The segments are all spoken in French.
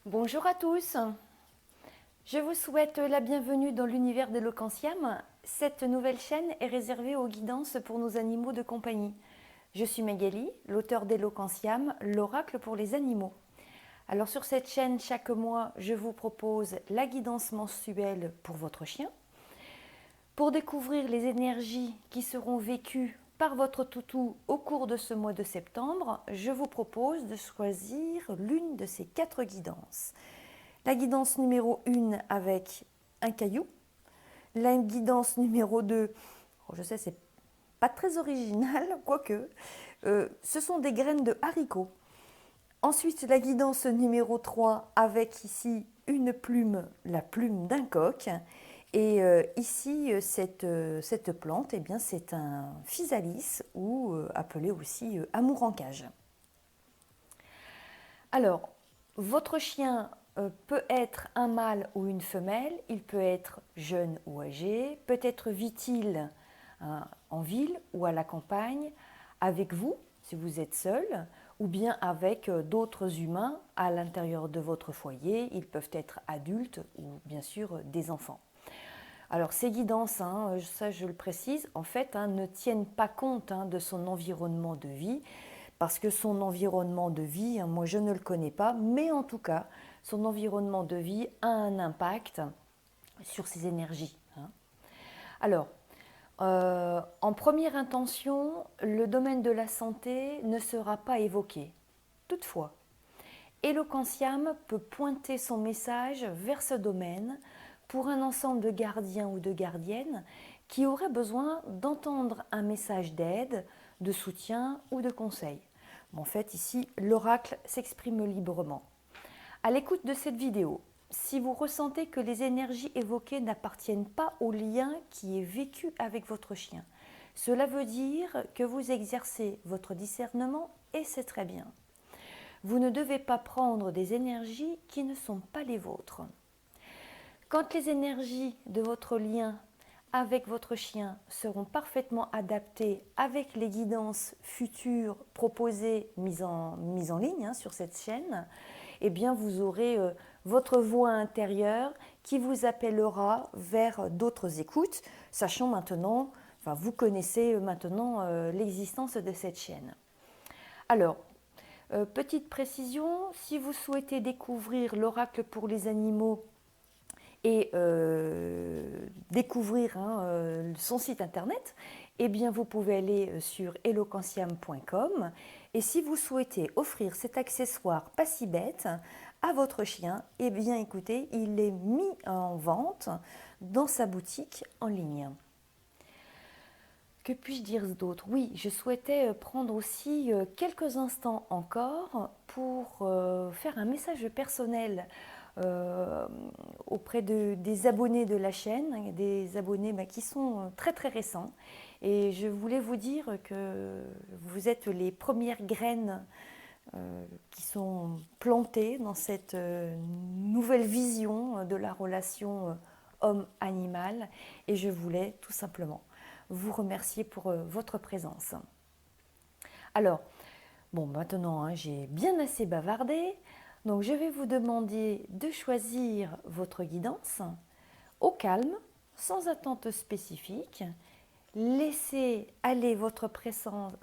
Bonjour à tous, je vous souhaite la bienvenue dans l'univers d'Eloquentiam. Cette nouvelle chaîne est réservée aux guidances pour nos animaux de compagnie. Je suis Magali, l'auteur d'Eloquentiam, l'oracle pour les animaux. Alors sur cette chaîne, chaque mois, je vous propose la guidance mensuelle pour votre chien. Pour découvrir les énergies qui seront vécues par votre toutou au cours de ce mois de septembre, je vous propose de choisir l'une de ces 4 guidances. La guidance numéro 1 avec un caillou. La guidance numéro 2, je sais, c'est pas très original, quoique, ce sont des graines de haricots. Ensuite, la guidance numéro 3 avec ici une plume, la plume d'un coq. Et ici, cette plante, eh bien, c'est un physalis ou appelé aussi amour en cage. Alors, votre chien peut être un mâle ou une femelle, il peut être jeune ou âgé, peut-être vit-il en ville ou à la campagne, avec vous, si vous êtes seul, ou bien avec d'autres humains à l'intérieur de votre foyer. Ils peuvent être adultes ou bien sûr des enfants. Alors ces guidances, ça je le précise, en fait ne tiennent pas compte de son environnement de vie, parce que son environnement de vie, moi je ne le connais pas, mais en tout cas, son environnement de vie a un impact sur ses énergies. Alors, en première intention, le domaine de la santé ne sera pas évoqué. Toutefois, Eloquentiam peut pointer son message vers ce domaine pour un ensemble de gardiens ou de gardiennes qui auraient besoin d'entendre un message d'aide, de soutien ou de conseil. En fait, ici, l'oracle s'exprime librement. À l'écoute de cette vidéo, si vous ressentez que les énergies évoquées n'appartiennent pas au lien qui est vécu avec votre chien, cela veut dire que vous exercez votre discernement et c'est très bien. Vous ne devez pas prendre des énergies qui ne sont pas les vôtres. Quand les énergies de votre lien avec votre chien seront parfaitement adaptées avec les guidances futures proposées, mises en ligne sur cette chaîne, eh bien vous aurez votre voix intérieure qui vous appellera vers d'autres écoutes, sachant maintenant, vous connaissez maintenant l'existence de cette chaîne. Alors, petite précision, si vous souhaitez découvrir l'oracle pour les animaux et découvrir son site internet, eh bien vous pouvez aller sur eloquentiam.com et si vous souhaitez offrir cet accessoire pas si bête à votre chien, eh bien écoutez, il est mis en vente dans sa boutique en ligne. Que puis-je dire d'autre? Oui, je souhaitais prendre aussi quelques instants encore pour faire un message personnel auprès des abonnés de la chaîne, des abonnés qui sont très très récents. Et je voulais vous dire que vous êtes les premières graines qui sont plantées dans cette nouvelle vision de la relation homme-animal. Et je voulais tout simplement vous remercier pour votre présence. Alors, bon, maintenant, j'ai bien assez bavardé, donc je vais vous demander de choisir votre guidance au calme, sans attente spécifique. Laissez aller votre préférence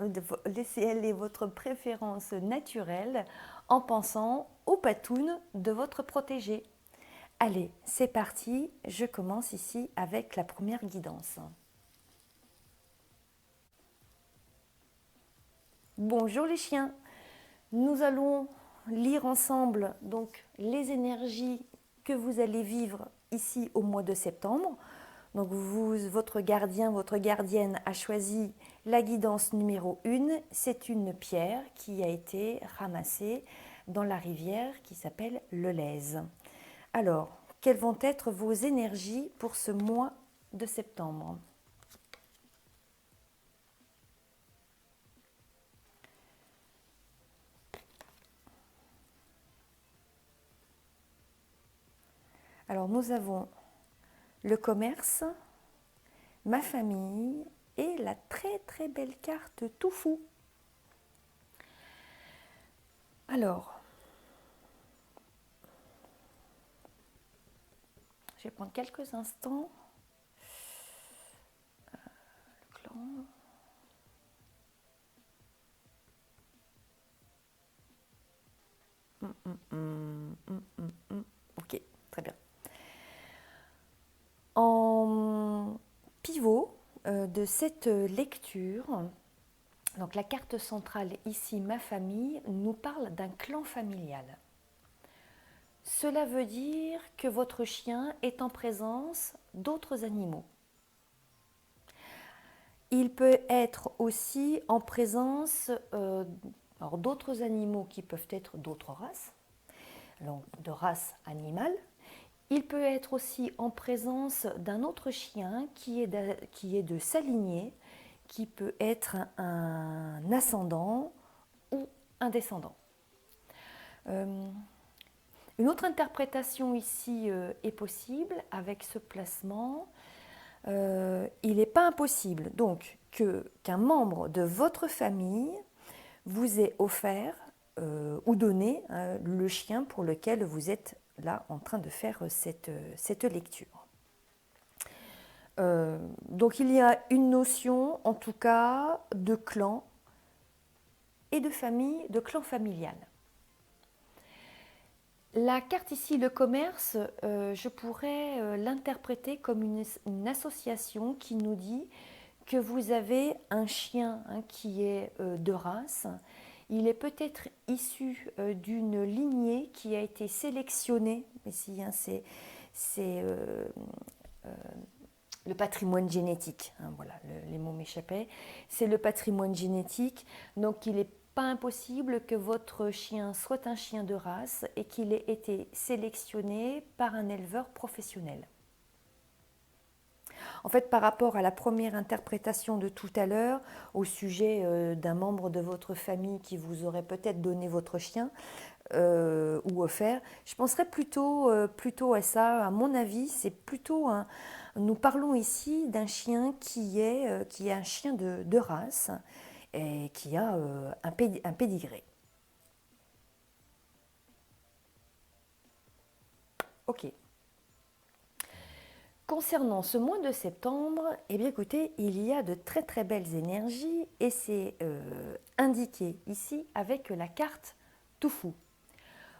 naturelle en pensant au patoun de votre protégé. Allez, c'est parti, je commence ici avec la première guidance. Bonjour les chiens, nous allons lire ensemble donc les énergies que vous allez vivre ici au mois de septembre. Donc votre gardien, votre gardienne a choisi la guidance numéro 1. C'est une pierre qui a été ramassée dans la rivière qui s'appelle le Lèze. Alors, quelles vont être vos énergies pour ce mois de septembre ? Alors, nous avons le commerce, ma famille et la très très belle carte tout fou. Alors, Je vais prendre quelques instants. Le clan. Ok, très bien. En pivot de cette lecture, donc la carte centrale ici, ma famille, nous parle d'un clan familial. Cela veut dire que votre chien est en présence d'autres animaux. Il peut être aussi en présence d'autres animaux qui peuvent être d'autres races, donc de race animale. Il peut être aussi en présence d'un autre chien qui est de sa lignée, qui peut être un ascendant ou un descendant. Une autre interprétation ici est possible avec ce placement. Il n'est pas impossible donc qu'un membre de votre famille vous ait offert ou donné le chien pour lequel vous êtes là en train de faire cette lecture. Donc il y a une notion en tout cas de clan et de famille, de clan familial. La carte ici, le commerce, je pourrais l'interpréter comme une association qui nous dit que vous avez un chien qui est de race. Il est peut-être issu d'une lignée qui a été sélectionnée. Ici, c'est le patrimoine génétique. Voilà, les mots m'échappaient. C'est le patrimoine génétique. Donc, il est pas impossible que votre chien soit un chien de race et qu'il ait été sélectionné par un éleveur professionnel. En fait, par rapport à la première interprétation de tout à l'heure, au sujet d'un membre de votre famille qui vous aurait peut-être donné votre chien ou offert, je penserais plutôt à ça. À mon avis, c'est plutôt nous parlons ici d'un chien qui est un chien de race et qui a un pédigré. Ok. Concernant ce mois de septembre, eh bien écoutez, il y a de très très belles énergies et c'est indiqué ici avec la carte Toufou.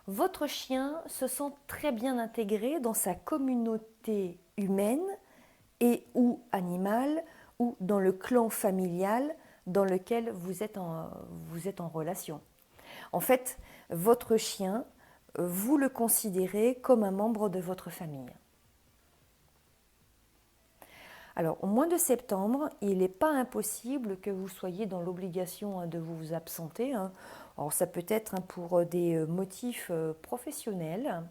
Votre chien se sent très bien intégré dans sa communauté humaine et ou animale ou dans le clan familial dans lequel vous êtes en relation. En fait, votre chien, vous le considérez comme un membre de votre famille. Alors, au mois de septembre, il n'est pas impossible que vous soyez dans l'obligation de vous absenter. Alors, ça peut être pour des motifs professionnels.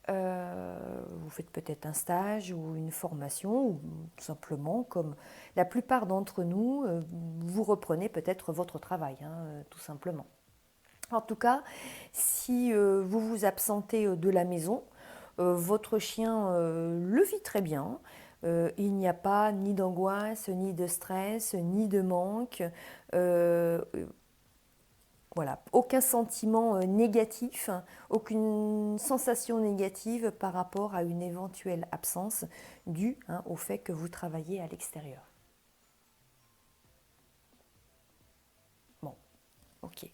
Vous faites peut-être un stage ou une formation, ou simplement, comme la plupart d'entre nous, vous reprenez peut-être votre travail, tout simplement. En tout cas, si vous vous absentez de la maison, votre chien le vit très bien. Il n'y a pas ni d'angoisse, ni de stress, ni de manque. Voilà, aucun sentiment négatif, aucune sensation négative par rapport à une éventuelle absence due au fait que vous travaillez à l'extérieur. Bon, ok.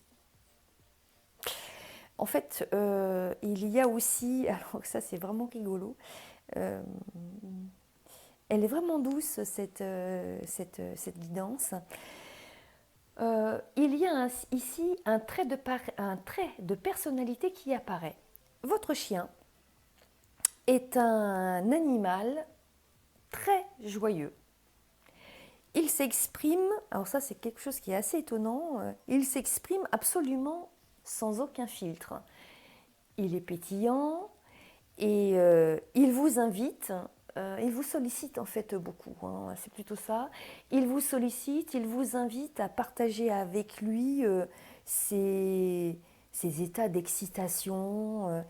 En fait, il y a aussi, alors ça c'est vraiment rigolo, elle est vraiment douce cette guidance. Il y a ici un trait de personnalité qui apparaît. Votre chien est un animal très joyeux. Il s'exprime, alors ça c'est quelque chose qui est assez étonnant, il s'exprime absolument sans aucun filtre. Il est pétillant et il vous invite, il vous sollicite en fait beaucoup, c'est plutôt ça. Il vous sollicite, il vous invite à partager avec lui ses états d'excitation.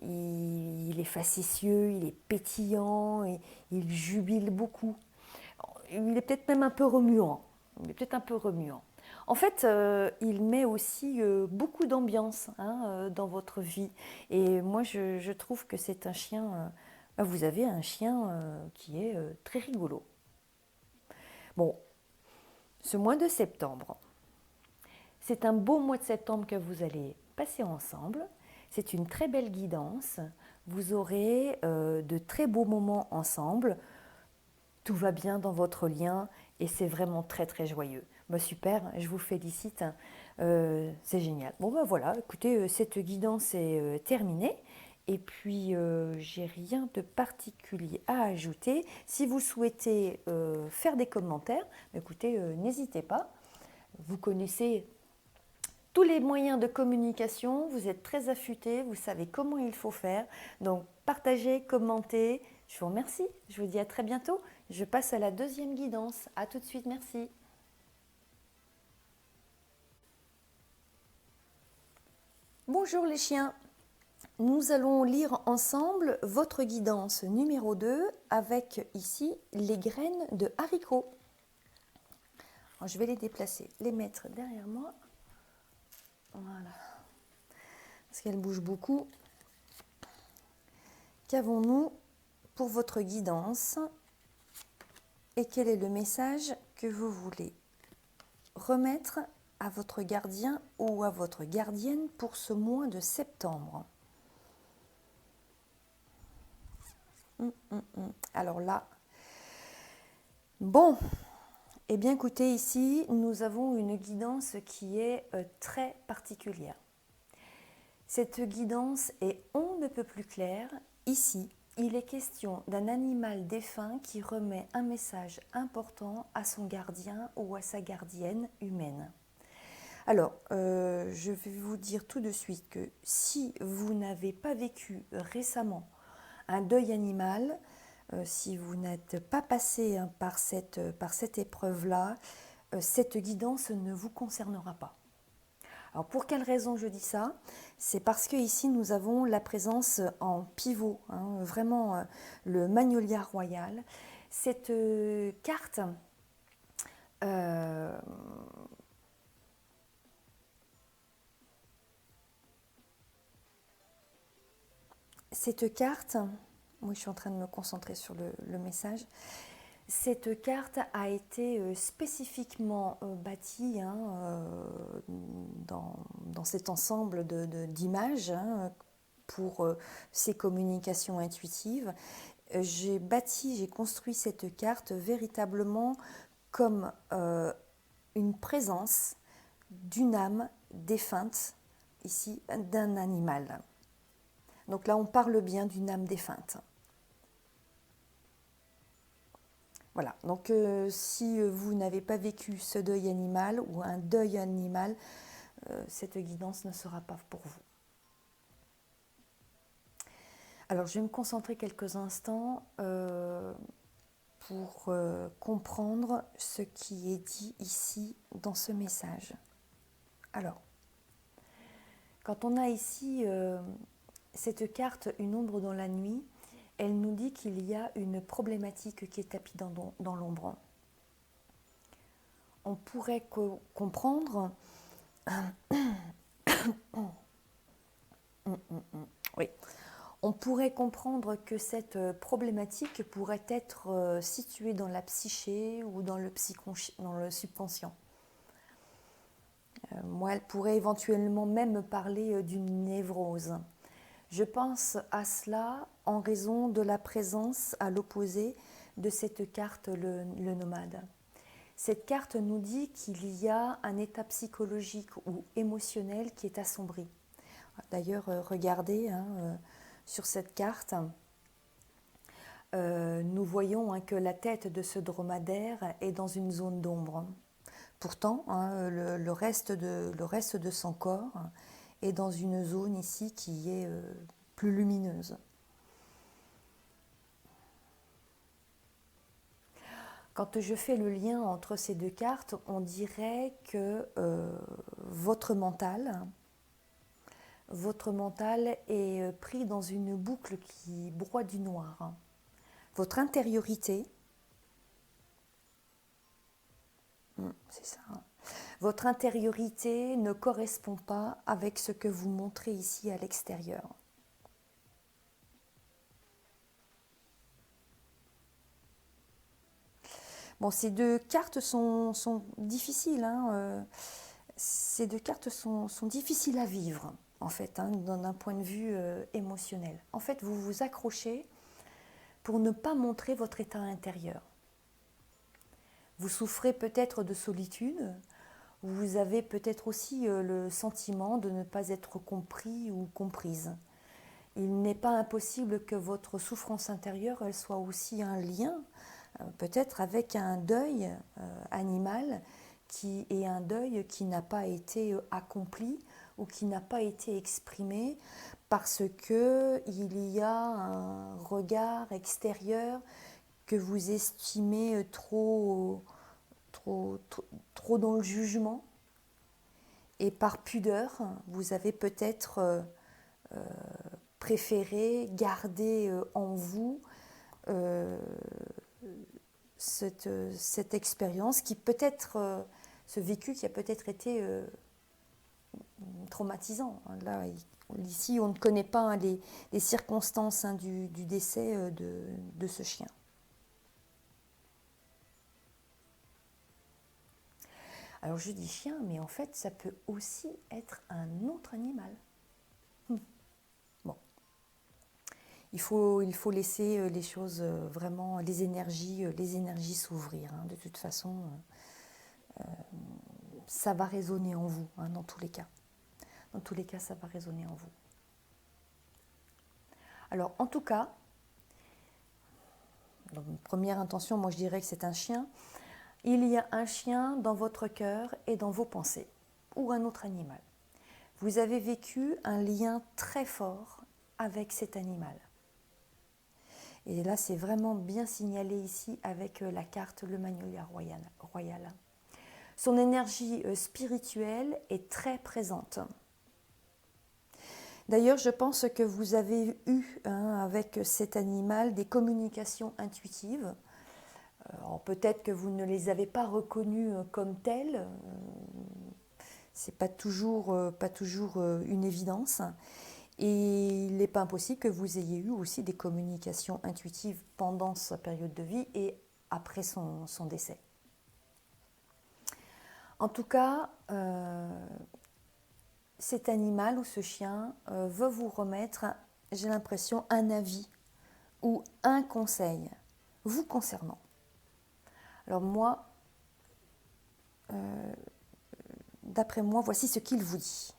Il est facétieux, il est pétillant, il jubile beaucoup. Il est peut-être même un peu remuant. En fait, il met aussi beaucoup d'ambiance hein, dans votre vie. Et moi, je trouve que c'est un chien. Vous avez un chien qui est très rigolo. Bon, ce mois de septembre, c'est un beau mois de septembre que vous allez passer ensemble. C'est une très belle guidance. Vous aurez de très beaux moments ensemble. Tout va bien dans votre lien et c'est vraiment très très joyeux. Bah, super, je vous félicite. C'est génial. Bon ben voilà, écoutez, cette guidance est terminée. Et puis, j'ai rien de particulier à ajouter. Si vous souhaitez faire des commentaires, écoutez, n'hésitez pas. Vous connaissez tous les moyens de communication, vous êtes très affûtés, vous savez comment il faut faire. Donc, partagez, commentez. Je vous remercie. Je vous dis à très bientôt. Je passe à la deuxième guidance. À tout de suite, merci. Bonjour les chiens. Nous allons lire ensemble votre guidance numéro 2 avec ici les graines de haricots. Alors, je vais les déplacer, les mettre derrière moi. Voilà. Parce qu'elles bougent beaucoup. Qu'avons-nous pour votre guidance et quel est le message que vous voulez remettre à votre gardien ou à votre gardienne pour ce mois de septembre? Alors là, bon, eh bien écoutez, ici, nous avons une guidance qui est très particulière. Cette guidance est on ne peut plus claire. Ici, il est question d'un animal défunt qui remet un message important à son gardien ou à sa gardienne humaine. Alors, je vais vous dire tout de suite que si vous n'avez pas vécu récemment un deuil animal, si vous n'êtes pas passé hein, par cette épreuve-là, cette guidance ne vous concernera pas. Alors pour quelle raison je dis ça? C'est parce que ici nous avons la présence en pivot, hein, vraiment le Magnolia royal. Cette carte moi je suis en train de me concentrer sur le message. Cette carte a été spécifiquement bâtie hein, dans cet ensemble d'images hein, pour ces communications intuitives. J'ai construit cette carte véritablement comme une présence d'une âme défunte, ici, d'un animal. Donc là, on parle bien d'une âme défunte. Voilà, donc si vous n'avez pas vécu ce deuil animal ou un deuil animal, cette guidance ne sera pas pour vous. Alors je vais me concentrer quelques instants pour comprendre ce qui est dit ici dans ce message. Alors, quand on a ici cette carte « Une ombre dans la nuit », elle nous dit qu'il y a une problématique qui est tapie dans l'ombre. On pourrait comprendre oui. On pourrait comprendre que cette problématique pourrait être située dans la psyché ou dans le subconscient. Moi, elle pourrait éventuellement même parler d'une névrose. Je pense à cela en raison de la présence à l'opposé de cette carte, le nomade. Cette carte nous dit qu'il y a un état psychologique ou émotionnel qui est assombri. D'ailleurs, regardez hein, sur cette carte, nous voyons hein, que la tête de ce dromadaire est dans une zone d'ombre. Pourtant, hein, le reste de son corps est dans une zone ici qui est plus lumineuse. Quand je fais le lien entre ces deux cartes, on dirait que votre mental est pris dans une boucle qui broie du noir. Votre intériorité, c'est ça, Votre intériorité ne correspond pas avec ce que vous montrez ici à l'extérieur. Bon, ces deux cartes sont difficiles. Ces deux cartes sont difficiles à vivre, en fait, d'un point de vue émotionnel. En fait, vous vous accrochez pour ne pas montrer votre état intérieur. Vous souffrez peut-être de solitude. Vous avez peut-être aussi le sentiment de ne pas être compris ou comprise. Il n'est pas impossible que votre souffrance intérieure elle soit aussi un lien, peut-être avec un deuil animal qui est un deuil qui n'a pas été accompli ou qui n'a pas été exprimé parce qu'il y a un regard extérieur que vous estimez trop dans le jugement. Et par pudeur, vous avez peut-être préféré garder en vous cette expérience qui peut-être, ce vécu qui a peut-être été traumatisant. Là, ici, on ne connaît pas les circonstances du décès de ce chien. Alors je dis chien, mais en fait, ça peut aussi être un autre animal. Bon. Il faut laisser les choses vraiment, les énergies s'ouvrir. De toute façon, ça va résonner en vous, dans tous les cas. Dans tous les cas, ça va résonner en vous. Alors, en tout cas, donc, première intention, moi je dirais que c'est un chien. Il y a un chien dans votre cœur et dans vos pensées, ou un autre animal. Vous avez vécu un lien très fort avec cet animal. Et là, c'est vraiment bien signalé ici avec la carte le Magnolia Royal. Son énergie spirituelle est très présente. D'ailleurs, je pense que vous avez eu avec cet animal des communications intuitives. Peut-être que vous ne les avez pas reconnues comme telles. C'est pas toujours une évidence. Et il n'est pas impossible que vous ayez eu aussi des communications intuitives pendant sa période de vie et après son décès. En tout cas, cet animal ou ce chien veut vous remettre, j'ai l'impression, un avis ou un conseil vous concernant. Alors moi, d'après moi, voici ce qu'il vous dit.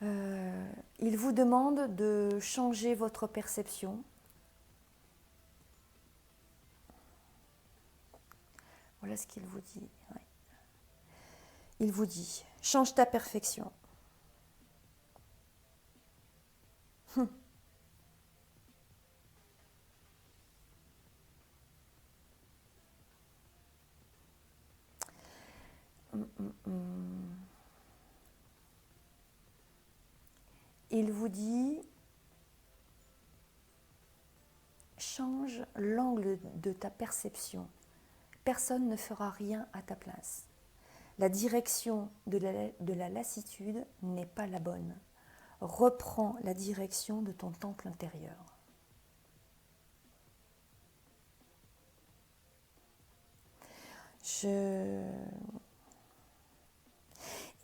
Il vous demande de changer votre perception. Voilà ce qu'il vous dit. Ouais. Il vous dit, change ta perfection. Il vous dit, change l'angle de ta perception. Personne ne fera rien à ta place. La direction de la lassitude n'est pas la bonne. Reprends la direction de ton temple intérieur.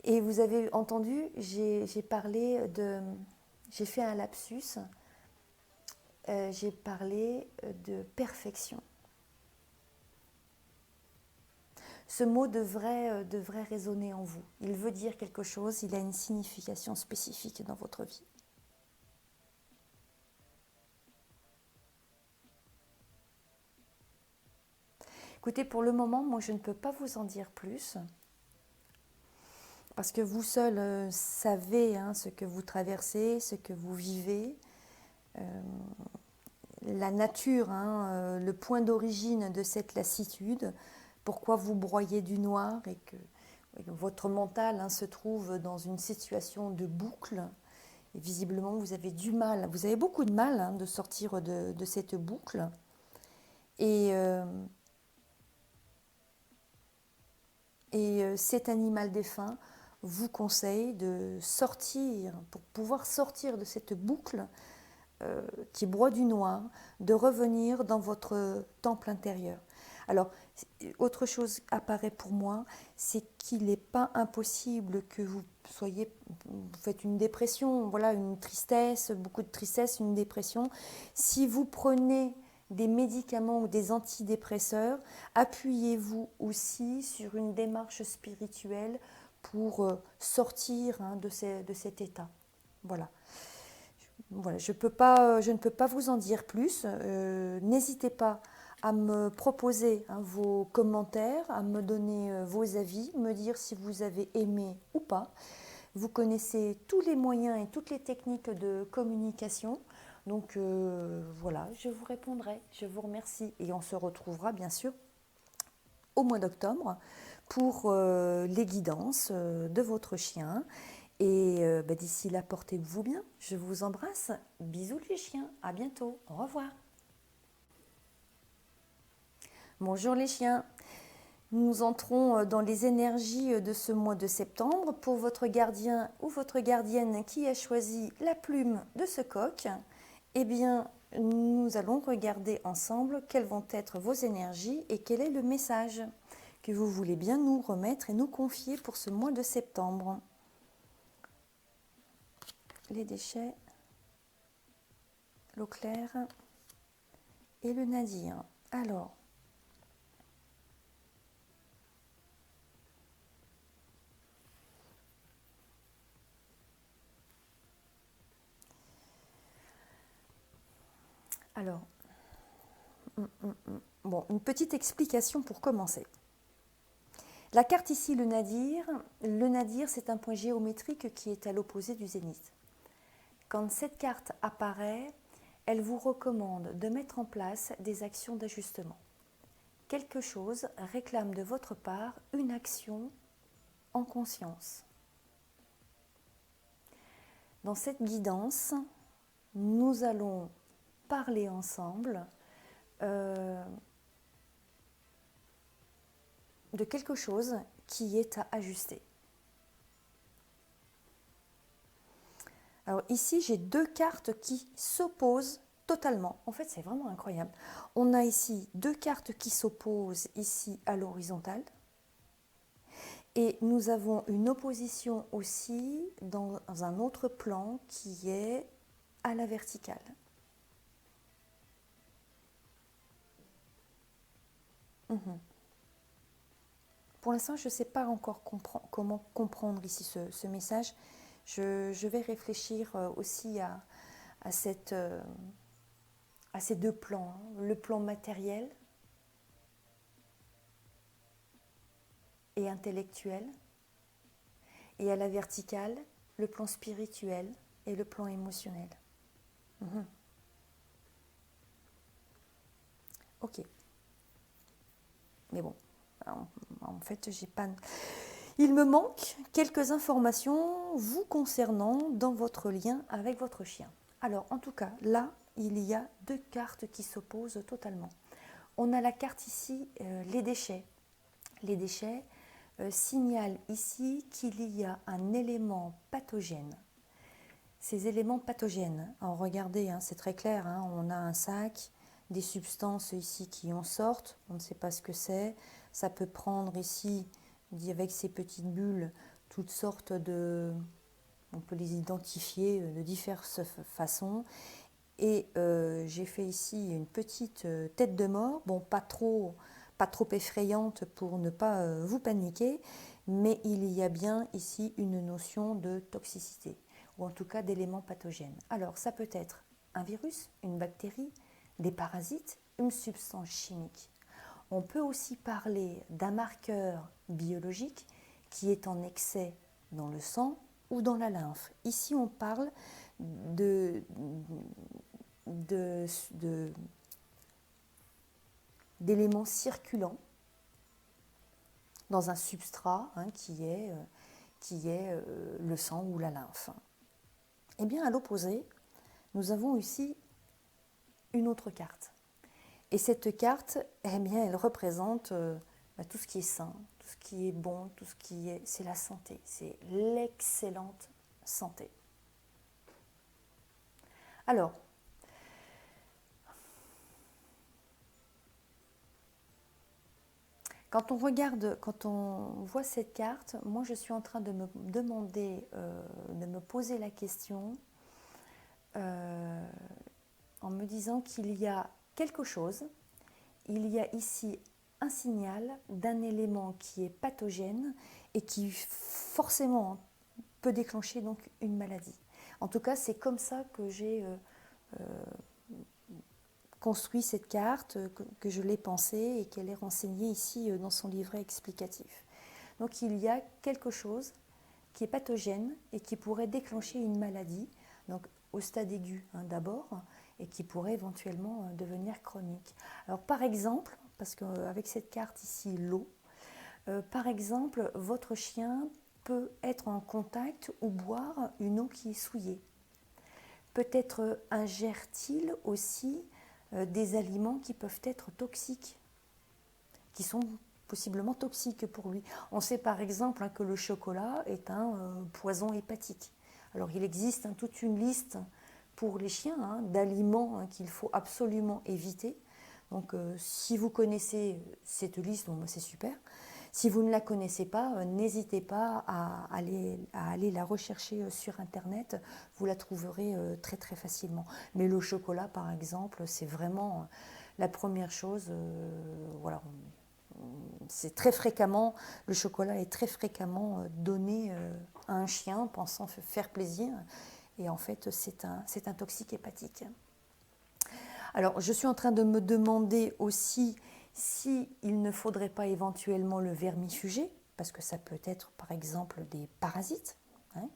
Et vous avez entendu, j'ai fait un lapsus, j'ai parlé de perfection. Ce mot devrait résonner en vous. Il veut dire quelque chose, il a une signification spécifique dans votre vie. Écoutez, pour le moment, moi je ne peux pas vous en dire plus. Parce que vous seul savez ce que vous traversez, ce que vous vivez, la nature, le point d'origine de cette lassitude, pourquoi vous broyez du noir et que votre mental se trouve dans une situation de boucle. Et visiblement, vous avez du mal, vous avez beaucoup de mal de sortir de cette boucle. Et Et cet animal défunt vous conseille de sortir, pour pouvoir sortir de cette boucle qui broie du noir, de revenir dans votre temple intérieur. Alors, autre chose apparaît pour moi, c'est qu'il n'est pas impossible que vous faites une dépression, voilà, une tristesse, beaucoup de tristesse, une dépression. Si vous prenez des médicaments ou des antidépresseurs, appuyez-vous aussi sur une démarche spirituelle pour sortir de cet état. Voilà. Voilà, je ne peux pas vous en dire plus. N'hésitez pas à me proposer vos commentaires, à me donner vos avis, me dire si vous avez aimé ou pas. Vous connaissez tous les moyens et toutes les techniques de communication. Donc voilà, je vous répondrai. Je vous remercie et on se retrouvera bien sûr au mois d'octobre pour les guidances de votre chien. Et d'ici là, portez-vous bien. Je vous embrasse. Bisous les chiens. À bientôt. Au revoir. Bonjour les chiens. Nous entrons dans les énergies de ce mois de septembre. Pour votre gardien ou votre gardienne qui a choisi la plume de ce coq, eh bien, nous allons regarder ensemble quelles vont être vos énergies et quel est le message que vous voulez bien nous remettre et nous confier pour ce mois de septembre. Les déchets, l'eau claire et le nadir. Alors, bon, une petite explication pour commencer. La carte ici, le nadir c'est un point géométrique qui est à l'opposé du zénith. Quand cette carte apparaît, elle vous recommande de mettre en place des actions d'ajustement. Quelque chose réclame de votre part une action en conscience. Dans cette guidance, nous allons parler ensemble de quelque chose qui est à ajuster. Alors ici, j'ai deux cartes qui s'opposent totalement. En fait, c'est vraiment incroyable. On a ici deux cartes qui s'opposent ici à l'horizontale. Et nous avons une opposition aussi dans un autre plan qui est à la verticale. Pour l'instant, je ne sais pas encore comment comprendre ici ce message. Je vais réfléchir aussi à ces deux plans, le plan matériel et intellectuel, et à la verticale, le plan spirituel et le plan émotionnel. Ok. Mais bon, en fait, j'ai pas... Il me manque quelques informations vous concernant dans votre lien avec votre chien. Alors, en tout cas, là, il y a deux cartes qui s'opposent totalement. On a la carte ici, les déchets. Les déchets signalent ici qu'il y a un élément pathogène. Ces éléments pathogènes, alors regardez, c'est très clair, on a un sac, des substances ici qui en sortent, on ne sait pas ce que c'est. Ça peut prendre ici, avec ces petites bulles, toutes sortes de... On peut les identifier de diverses façons. Et j'ai fait ici une petite tête de mort, bon, pas trop effrayante pour ne pas vous paniquer, mais il y a bien ici une notion de toxicité, ou en tout cas d'éléments pathogènes. Alors, ça peut être un virus, une bactérie, des parasites, une substance chimique. On peut aussi parler d'un marqueur biologique qui est en excès dans le sang ou dans la lymphe. Ici, on parle d'éléments circulants dans un substrat qui est le sang ou la lymphe. Eh bien, à l'opposé, nous avons ici une autre carte. Et cette carte, eh bien, elle représente tout ce qui est sain, tout ce qui est bon, tout ce qui est, c'est la santé, c'est l'excellente santé. Alors, quand on regarde, quand on voit cette carte, moi je suis en train de me demander, de me poser la question en me disant qu'il y a quelque chose, il y a ici un signal d'un élément qui est pathogène et qui forcément peut déclencher donc une maladie. En tout cas, c'est comme ça que j'ai construit cette carte, que je l'ai pensée et qu'elle est renseignée ici dans son livret explicatif. Donc il y a quelque chose qui est pathogène et qui pourrait déclencher une maladie, donc au stade aigu d'abord, et qui pourrait éventuellement devenir chronique. Alors par exemple, parce qu'avec cette carte ici, l'eau, par exemple, votre chien peut être en contact ou boire une eau qui est souillée. Peut-être ingère-t-il aussi des aliments qui peuvent être toxiques, qui sont possiblement toxiques pour lui. On sait par exemple que le chocolat est un poison hépatique. Alors il existe toute une liste pour les chiens d'aliments qu'il faut absolument éviter. Donc si vous connaissez cette liste, bon, c'est super. Si vous ne la connaissez pas, n'hésitez pas à aller la rechercher sur Internet. Vous la trouverez très très facilement. Mais le chocolat, par exemple, c'est vraiment la première chose. Voilà, c'est très fréquemment, le chocolat est très fréquemment donné à un chien pensant faire plaisir. Et en fait, c'est un toxique hépatique. Alors, je suis en train de me demander aussi s'il ne faudrait pas éventuellement le vermifuger, parce que ça peut être par exemple des parasites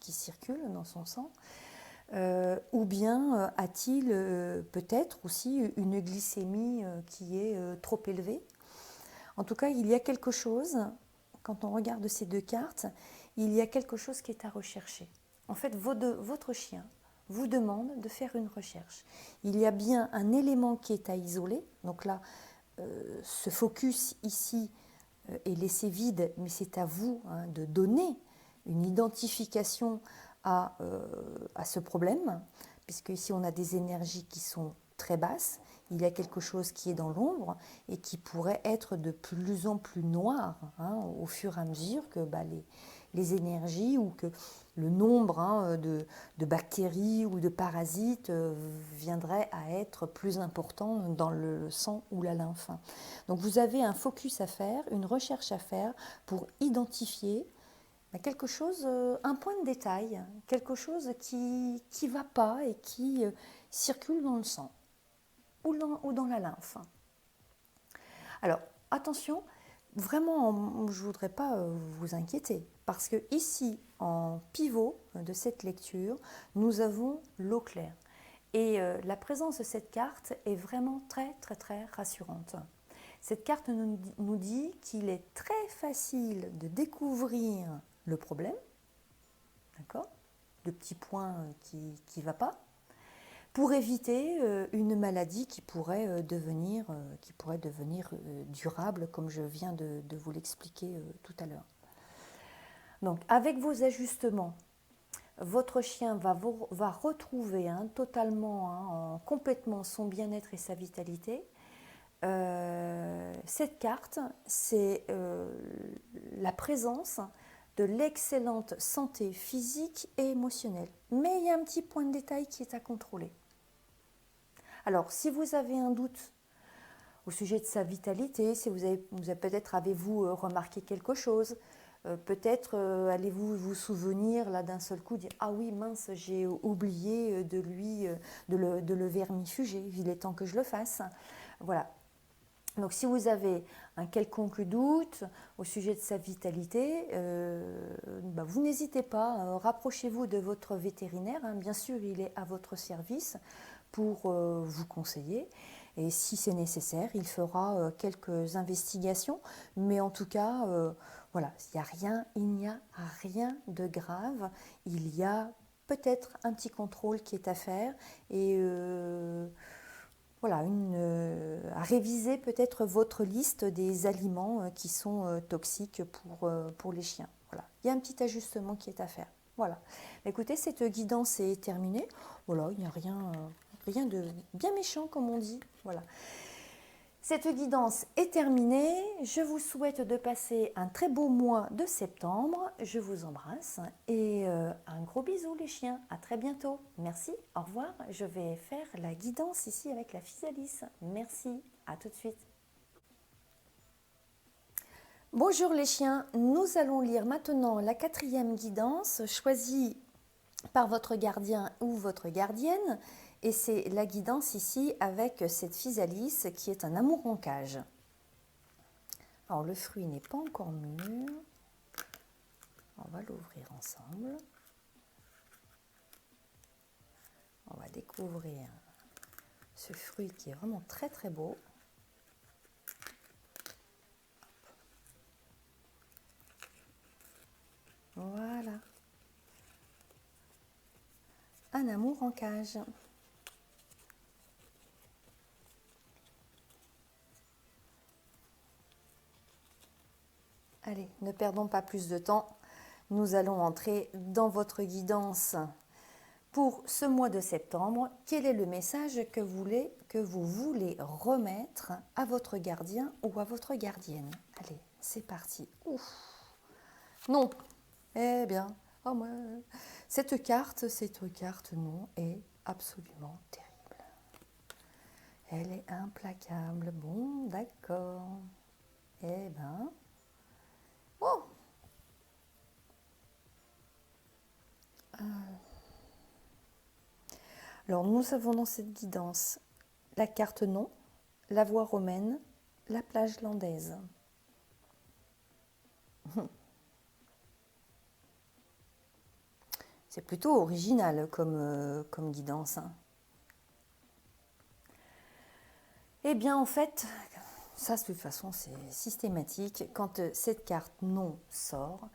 qui circulent dans son sang, ou bien a-t-il peut-être aussi une glycémie qui est trop élevée. En tout cas, il y a quelque chose, quand on regarde ces deux cartes, il y a quelque chose qui est à rechercher. En fait, votre chien vous demande de faire une recherche. Il y a bien un élément qui est à isoler, donc là, ce focus ici est laissé vide, mais c'est à vous de donner une identification à ce problème, puisque ici on a des énergies qui sont très basses, il y a quelque chose qui est dans l'ombre et qui pourrait être de plus en plus noir au fur et à mesure que les énergies ou que le nombre de bactéries ou de parasites viendrait à être plus important dans le sang ou la lymphe. Donc vous avez un focus à faire, une recherche à faire pour identifier quelque chose, un point de détail, quelque chose qui ne va pas et qui circule dans le sang ou dans la lymphe. Alors attention, vraiment, je ne voudrais pas vous inquiéter, parce que ici, en pivot de cette lecture, nous avons l'eau claire. Et la présence de cette carte est vraiment très, très, très rassurante. Cette carte nous dit qu'il est très facile de découvrir le problème, d'accord, le petit point qui ne va pas, pour éviter une maladie qui pourrait devenir durable, comme je viens de vous l'expliquer tout à l'heure. Donc, avec vos ajustements, votre chien va retrouver totalement, complètement son bien-être et sa vitalité. Cette carte, c'est la présence de l'excellente santé physique et émotionnelle. Mais il y a un petit point de détail qui est à contrôler. Alors, si vous avez un doute au sujet de sa vitalité, si vous avez peut-être avez-vous remarqué quelque chose, peut-être allez-vous vous souvenir là d'un seul coup, dire ah oui mince, j'ai oublié de le vermifuger, il est temps que je le fasse. Voilà. Donc si vous avez un quelconque doute au sujet de sa vitalité, vous n'hésitez pas, rapprochez-vous de votre vétérinaire, bien sûr il est à votre service pour vous conseiller, et si c'est nécessaire, il fera quelques investigations, mais en tout cas, voilà, il n'y a rien de grave, il y a peut-être un petit contrôle qui est à faire, et voilà, à réviser peut-être votre liste des aliments qui sont toxiques pour les chiens. Voilà. Il y a un petit ajustement qui est à faire. Voilà. Écoutez, cette guidance est terminée. Voilà, il n'y a rien de bien méchant comme on dit. Voilà. Cette guidance est terminée. Je vous souhaite de passer un très beau mois de septembre. Je vous embrasse et un gros bisou les chiens. À très bientôt. Merci, au revoir. Je vais faire la guidance ici avec la physalis. Merci, à tout de suite. Bonjour les chiens, nous allons lire maintenant la 4e guidance choisie par votre gardien ou votre gardienne. Et c'est la guidance ici avec cette physalis qui est un amour en cage. Alors le fruit n'est pas encore mûr. On va l'ouvrir ensemble. On va découvrir ce fruit qui est vraiment très très beau. Voilà. Un amour en cage. Allez, ne perdons pas plus de temps. Nous allons entrer dans votre guidance pour ce mois de septembre. Quel est le message que vous voulez remettre à votre gardien ou à votre gardienne? Allez, c'est parti. Ouf. Non. Eh bien, oh moi, cette carte non est absolument terrible. Elle est implacable. Bon, d'accord. Eh ben, oh. Alors, nous avons dans cette guidance la carte non, la voie romaine, la plage landaise. C'est plutôt original comme guidance. Hein. Eh bien, en fait, ça, de toute façon, c'est systématique. Quand cette carte non sort,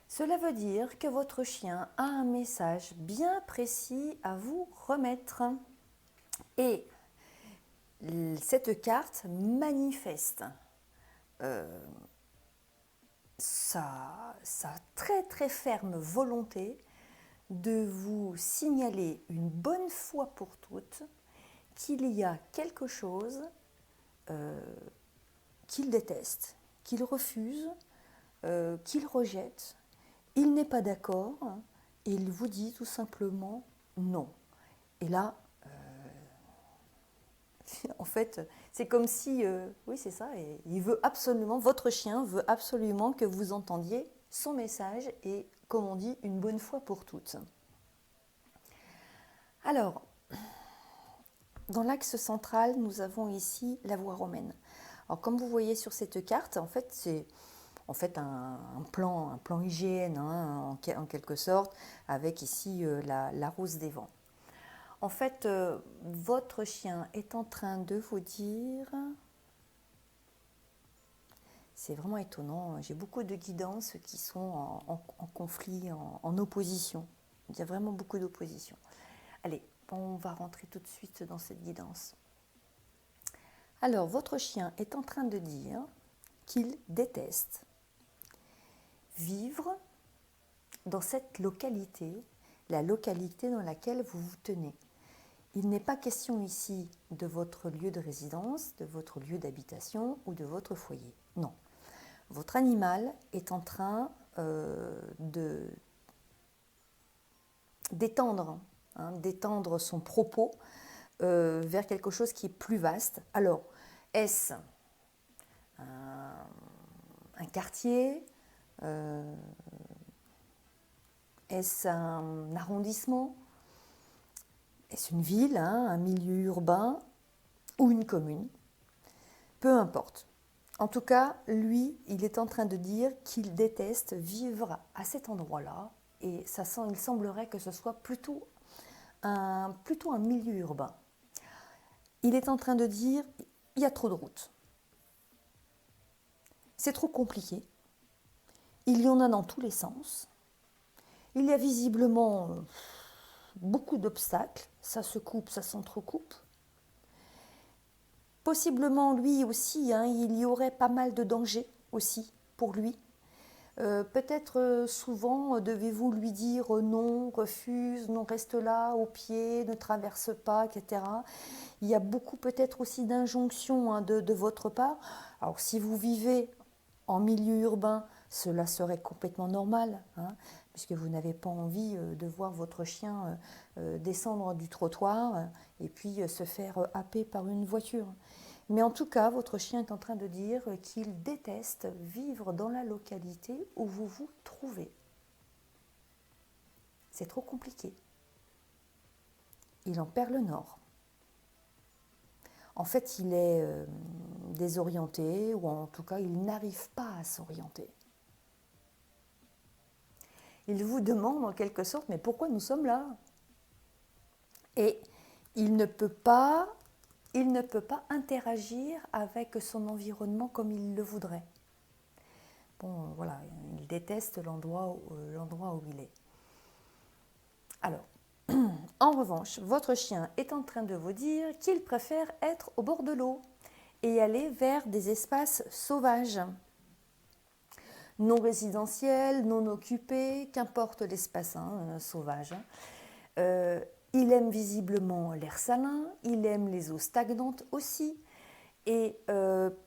cela veut dire que votre chien a un message bien précis à vous remettre. Et cette carte manifeste sa très très ferme volonté de vous signaler une bonne fois pour toutes qu'il y a quelque chose qu'il déteste, qu'il refuse, qu'il rejette. Il n'est pas d'accord et il vous dit tout simplement non. Et là, en fait, c'est comme si, oui c'est ça, et il veut absolument, votre chien veut absolument que vous entendiez son message et, comme on dit, une bonne fois pour toutes. Alors, dans l'axe central, nous avons ici la voie romaine. Alors, comme vous voyez sur cette carte, en fait, c'est un plan hygiène, hein, en quelque sorte, avec ici la rose des vents. En fait, votre chien est en train de vous dire... C'est vraiment étonnant. J'ai beaucoup de guidances qui sont en conflit, en opposition. Il y a vraiment beaucoup d'opposition. Allez, on va rentrer tout de suite dans cette guidance. Alors, votre chien est en train de dire qu'il déteste vivre dans cette localité, la localité dans laquelle vous vous tenez. Il n'est pas question ici de votre lieu de résidence, de votre lieu d'habitation ou de votre foyer. Non. Votre animal est en train d'étendre son propos vers quelque chose qui est plus vaste. Alors, est-ce un quartier? Est-ce un arrondissement? Est-ce une ville, un milieu urbain ou une commune? Peu importe. En tout cas, lui, il est en train de dire qu'il déteste vivre à cet endroit-là et il semblerait que ce soit plutôt un milieu urbain. Il est en train de dire il y a trop de routes. C'est trop compliqué. Il y en a dans tous les sens. Il y a visiblement beaucoup d'obstacles. Ça se coupe, ça s'entrecoupe. Possiblement lui aussi, hein, il y aurait pas mal de dangers aussi pour lui. Peut-être souvent devez-vous lui dire non, refuse, non, reste là, au pied, ne traverse pas, etc. Il y a beaucoup peut-être aussi d'injonctions, hein, de votre part. Alors si vous vivez en milieu urbain, cela serait complètement normal, hein, puisque vous n'avez pas envie de voir votre chien descendre du trottoir et puis se faire happer par une voiture. Mais en tout cas, votre chien est en train de dire qu'il déteste vivre dans la localité où vous vous trouvez. C'est trop compliqué. Il en perd le nord. En fait, il est désorienté, ou en tout cas, il n'arrive pas à s'orienter. Il vous demande en quelque sorte, mais pourquoi nous sommes là? Et il ne peut pas interagir avec son environnement comme il le voudrait. Bon, voilà, il déteste l'endroit où il est. Alors, en revanche, votre chien est en train de vous dire qu'il préfère être au bord de l'eau et aller vers des espaces sauvages, non résidentiels, non occupés, qu'importe l'espace sauvage. Il aime visiblement l'air salin, il aime les eaux stagnantes aussi, et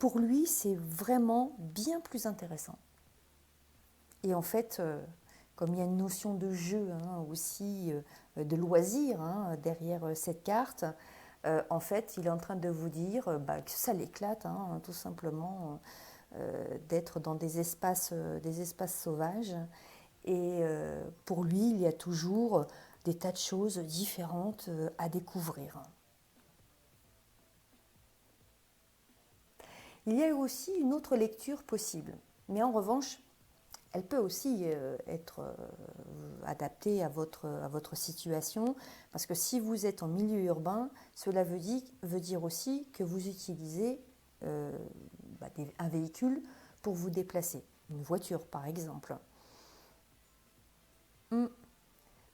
pour lui, c'est vraiment bien plus intéressant. Et en fait, comme il y a une notion de jeu aussi, de loisir derrière cette carte, en fait, il est en train de vous dire que ça l'éclate, tout simplement, d'être dans des espaces sauvages. Et pour lui, il y a toujours des tas de choses différentes à découvrir. Il y a aussi une autre lecture possible, mais en revanche, elle peut aussi être adaptée à votre situation, parce que si vous êtes en milieu urbain, cela veut dire aussi que vous utilisez un véhicule pour vous déplacer, une voiture par exemple.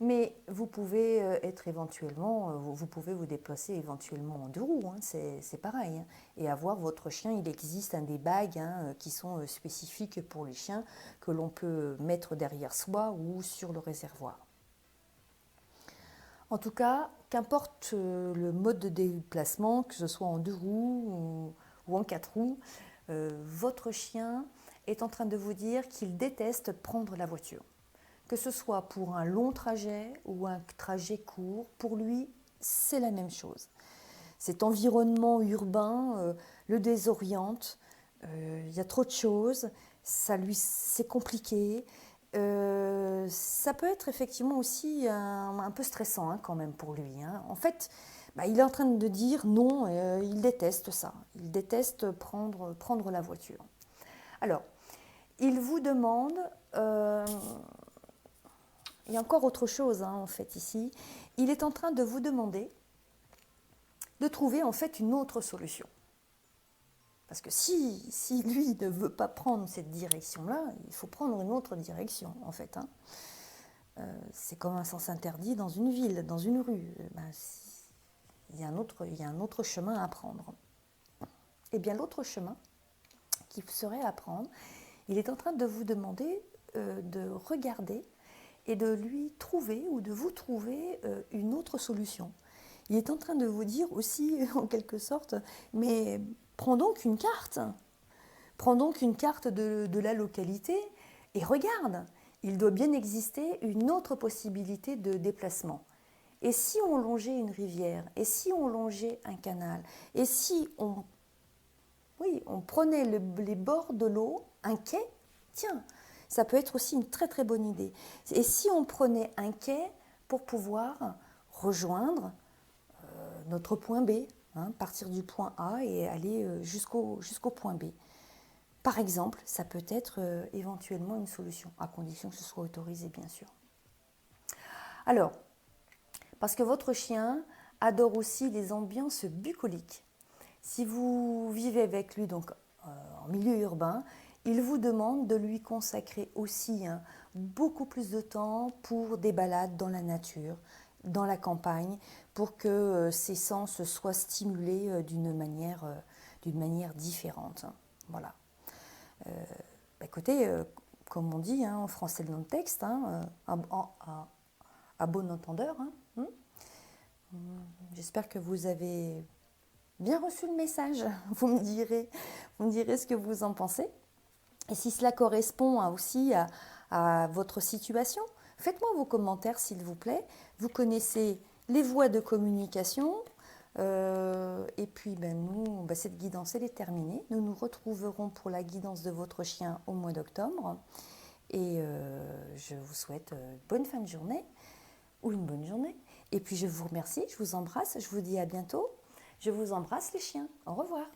Mais vous pouvez vous pouvez vous déplacer éventuellement en 2 roues, c'est pareil. Et avoir votre chien, il existe des bags qui sont spécifiques pour les chiens que l'on peut mettre derrière soi ou sur le réservoir. En tout cas, qu'importe le mode de déplacement, que ce soit en 2 roues ou en 4 roues, votre chien est en train de vous dire qu'il déteste prendre la voiture. Que ce soit pour un long trajet ou un trajet court, pour lui, c'est la même chose. Cet environnement urbain le désoriente, il y a trop de choses, c'est compliqué. Ça peut être effectivement aussi un peu stressant quand même pour lui. En fait, il est en train de dire non, il déteste ça. Il déteste prendre la voiture. Alors, il vous demande... il y a encore autre chose en fait ici. Il est en train de vous demander de trouver en fait une autre solution. Parce que si lui ne veut pas prendre cette direction-là, il faut prendre une autre direction en fait. C'est comme un sens interdit dans une ville, dans une rue. Il y a un autre chemin à prendre. Et bien l'autre chemin qui serait à prendre, il est en train de vous demander de regarder et de lui trouver ou de vous trouver une autre solution. Il est en train de vous dire aussi, en quelque sorte, mais prends donc une carte. Prends donc une carte de la localité et regarde. Il doit bien exister une autre possibilité de déplacement. Et si on longeait une rivière, et si on longeait un canal, et si on prenait les bords de l'eau, un quai, tiens, ça peut être aussi une très très bonne idée. Et si on prenait un quai pour pouvoir rejoindre notre point B, partir du point A et aller jusqu'au point B. Par exemple, ça peut être éventuellement une solution, à condition que ce soit autorisé bien sûr. Alors, parce que votre chien adore aussi les ambiances bucoliques. Si vous vivez avec lui donc en milieu urbain, il vous demande de lui consacrer aussi beaucoup plus de temps pour des balades dans la nature, dans la campagne, pour que ses sens soient stimulés d'une manière d'une manière différente. Voilà. Écoutez, comme on dit en français dans le texte, à bon entendeur. J'espère que vous avez bien reçu le message. Vous me direz ce que vous en pensez. Et si cela correspond aussi à votre situation, faites-moi vos commentaires s'il vous plaît. Vous connaissez les voies de communication. Et puis nous, cette guidance elle est terminée. Nous nous retrouverons pour la guidance de votre chien au mois d'octobre. Et je vous souhaite une bonne fin de journée ou une bonne journée. Et puis je vous remercie, je vous embrasse, je vous dis à bientôt. Je vous embrasse les chiens. Au revoir.